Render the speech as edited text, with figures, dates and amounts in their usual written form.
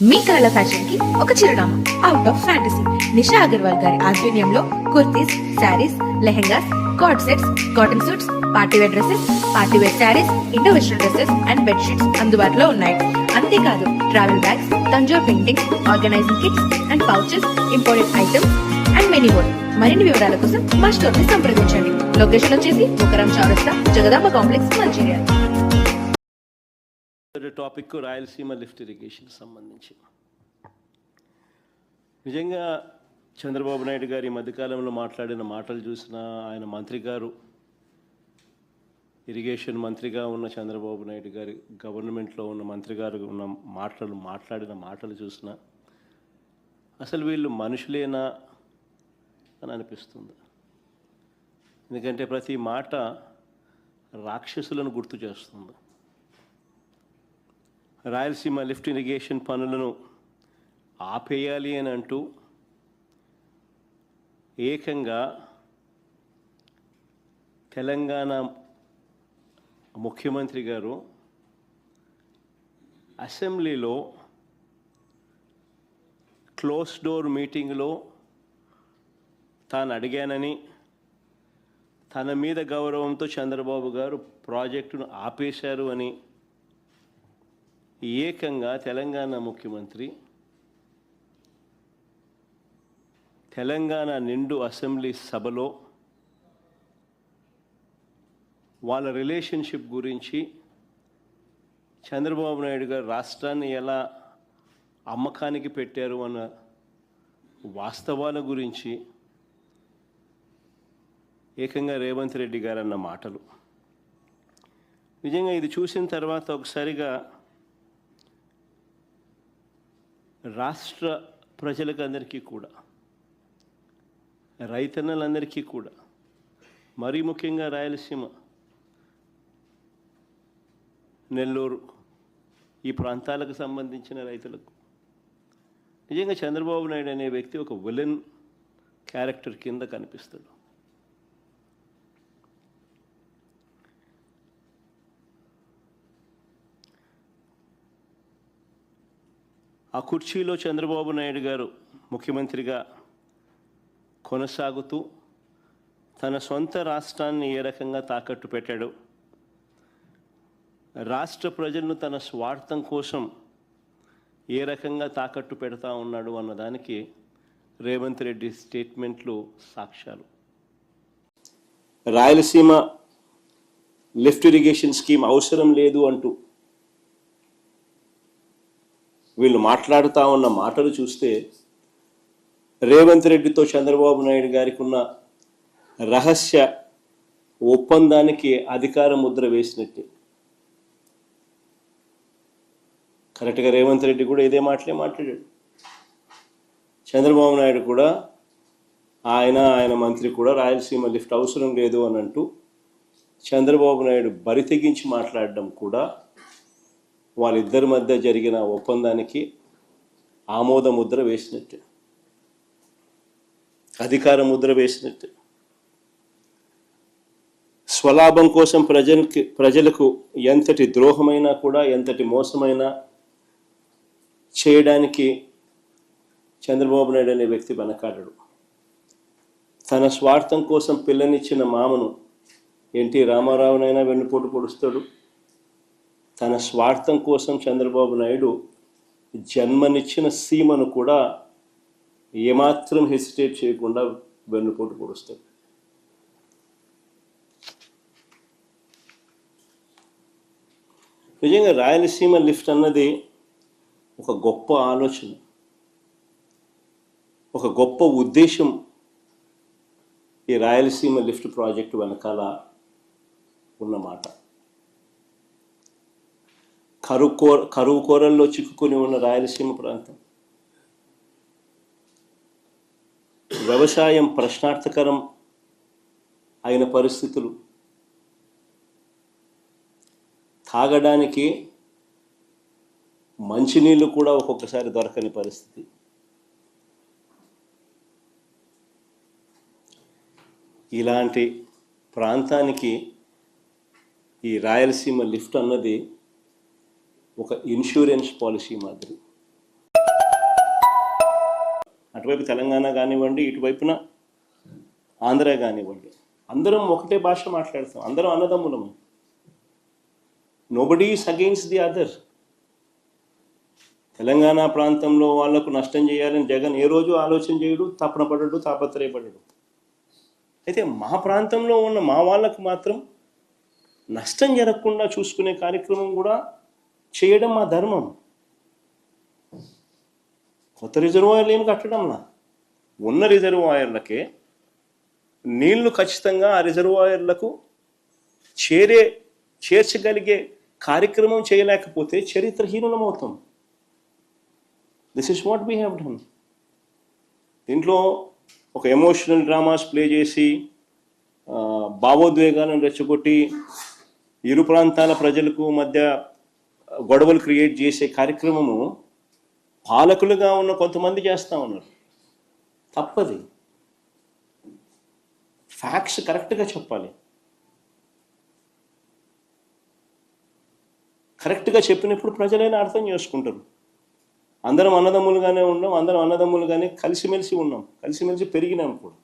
మీ కళల ఫ్యాషన్ కి ఒక చిరునామా out of fantasy. Nisha Agarwal గారి ఆధ్వర్యంలో kurtis, saris, lehengas, coord sets, cotton suits, partywear dresses, partywear saris, Indo western dresses and bedsheets అందుబాటులో ఉన్నాయి. అంతేకాదు travel bags, Tanjore paintings, organising kits and pouches, imported items and many more. మరిన్ని వివరాల కోసం మా స్టోర్ ని సంప్రదించండి. లొకేషన్ వచ్చేసి ముకరం చౌరస్తా, Jagadamba complex, Mancherial. Topic Rayalaseema lift irrigation సంబంధించి నిజంగా చంద్రబాబు నాయుడు గారు ఈ మధ్యకాలంలో మాట్లాడిన మాటలు చూసినా, ఆయన మంత్రి గారు ఇరిగేషన్ మంత్రిగా ఉన్న చంద్రబాబు నాయుడు గారి గవర్నమెంట్లో ఉన్న మంత్రి గారు ఉన్న మాట్లాడిన మాటలు చూసినా అసలు వీళ్ళు మనుషులేనా అని అనిపిస్తుంది. ఎందుకంటే ప్రతి మాట రాక్షసులను గుర్తు చేస్తుంది. రాయలసీమ లిఫ్ట్ ఇరిగేషన్ పనులను ఆపేయాలి అని అంటూ ఏకంగా తెలంగాణ ముఖ్యమంత్రి గారు అసెంబ్లీలో క్లోజ్ డోర్ మీటింగ్లో తాను అడిగానని, తన మీద గౌరవంతో చంద్రబాబు గారు ప్రాజెక్టును ఆపేశారు అని ఏకంగా తెలంగాణ ముఖ్యమంత్రి తెలంగాణ నిండు అసెంబ్లీ సభలో వాళ్ళ రిలేషన్షిప్ గురించి, చంద్రబాబు నాయుడు గారు రాష్ట్రాన్ని ఎలా అమ్మకానికి పెట్టారు అన్న వాస్తవాల గురించి ఏకంగా రేవంత్ రెడ్డి గారు అన్న మాటలు నిజంగా ఇది చూసిన తర్వాత ఒకసారిగా రాష్ట్ర ప్రజలకు అందరికీ కూడా, రైతన్నలందరికీ కూడా, మరీ ముఖ్యంగా రాయలసీమ, నెల్లూరు ఈ ప్రాంతాలకు సంబంధించిన రైతులకు నిజంగా చంద్రబాబు నాయుడు అనే వ్యక్తి ఒక విలన్ క్యారెక్టర్ కింద కనిపిస్తాడు. ఆ కుర్చీలో చంద్రబాబు నాయుడు గారు ముఖ్యమంత్రిగా కొనసాగుతూ తన సొంత రాష్ట్రాన్ని ఏ రకంగా తాకట్టు పెట్టాడు, రాష్ట్ర ప్రజలను తన స్వార్థం కోసం ఏ రకంగా తాకట్టు పెడతా ఉన్నాడు అన్నదానికి రేవంత్ రెడ్డి స్టేట్మెంట్లు సాక్ష్యాలు. రాయలసీమ లిఫ్ట్ ఇరిగేషన్ స్కీమ్ అవసరం లేదు అంటూ వీళ్ళు మాట్లాడుతూ ఉన్న మాటలు చూస్తే రేవంత్ రెడ్డితో చంద్రబాబు నాయుడు గారికి ఉన్న రహస్య ఒప్పందానికి అధికార ముద్ర వేసినట్టే. కరెక్ట్గా రేవంత్ రెడ్డి కూడా ఇదే మాట్లాడాడు. చంద్రబాబు నాయుడు కూడా ఆయన మంత్రి కూడా రాయలసీమ లిఫ్ట్ అవసరం లేదు అని అంటూ చంద్రబాబు నాయుడు బరి తెగించి మాట్లాడడం కూడా వాళ్ళిద్దరి మధ్య జరిగిన ఒప్పందానికి ఆమోద ముద్ర వేసినట్టే, అధికార ముద్ర వేసినట్టే. స్వలాభం కోసం ప్రజలకు ఎంతటి ద్రోహమైనా కూడా, ఎంతటి మోసమైనా చేయడానికి చంద్రబాబు నాయుడు అనే వ్యక్తి వెనకాడడు. తన స్వార్థం కోసం పిల్లనిచ్చిన మామను ఎన్టీ రామారావునైనా వెన్నుపోటు పొడుస్తాడు. తన స్వార్థం కోసం చంద్రబాబు నాయుడు జన్మనిచ్చిన సీమను కూడా ఏమాత్రం హెసిటేట్ చేయకుండా వెన్నుపోటు పొడుస్తాడు. నిజంగా రాయలసీమ లిఫ్ట్ అన్నది ఒక గొప్ప ఆలోచన, ఒక గొప్ప ఉద్దేశం ఈ రాయలసీమ లిఫ్ట్ ప్రాజెక్టు వెనకాల ఉన్నమాట. కరువు కోరల్లో చిక్కుకొని ఉన్న రాయలసీమ ప్రాంతం, వ్యవసాయం ప్రశ్నార్థకరం అయిన పరిస్థితులు, తాగడానికి మంచినీళ్ళు కూడా ఒక్కొక్కసారి దొరకని పరిస్థితి. ఇలాంటి ప్రాంతానికి ఈ రాయలసీమ లిఫ్ట్ అన్నది ఒక ఇన్సూరెన్స్ పాలసీ మాదిరి. అటువైపు తెలంగాణ కానివ్వండి, ఇటువైపున ఆంధ్ర కానివ్వండి, అందరం ఒకటే భాష మాట్లాడతాం, అందరం అన్నదమ్ములము. Nobody is against the other. Telangana ప్రాంతంలో వాళ్లకు నష్టం చేయాలని జగన్ ఏ రోజు ఆలోచన చేయడు, తపన పడడు, తాపత్రయపడడు. అయితే మా ప్రాంతంలో ఉన్న మా వాళ్ళకు మాత్రం నష్టం జరగకుండా చూసుకునే కార్యక్రమం కూడా చేయడం మా ధర్మం. కొత్త రిజర్వాయర్లు ఏమి కట్టడంలా, ఉన్న రిజర్వాయర్లకే నీళ్లు ఖచ్చితంగా ఆ రిజర్వాయర్లకు చేర్చగలిగే కార్యక్రమం చేయలేకపోతే చరిత్రహీనులమవుతాం. This is what we have done. దీంట్లో ఒక ఎమోషనల్ డ్రామాస్ ప్లే చేసి భావోద్వేగాలను రెచ్చగొట్టి ఇరు ప్రాంతాల ప్రజలకు మధ్య గొడవలు క్రియేట్ చేసే కార్యక్రమము పాలకులుగా ఉన్న కొంతమంది చేస్తూ ఉన్నారు. తప్పది. ఫ్యాక్ట్స్ కరెక్ట్గా చెప్పాలి. కరెక్ట్గా చెప్పినప్పుడు ప్రజలైనా అర్థం చేసుకుంటారు. అందరం అన్నదమ్ములుగానే ఉన్నాం, అందరం అన్నదమ్ములుగానే కలిసిమెలిసి ఉన్నాం, కలిసిమెలిసి పెరిగినాం కూడా.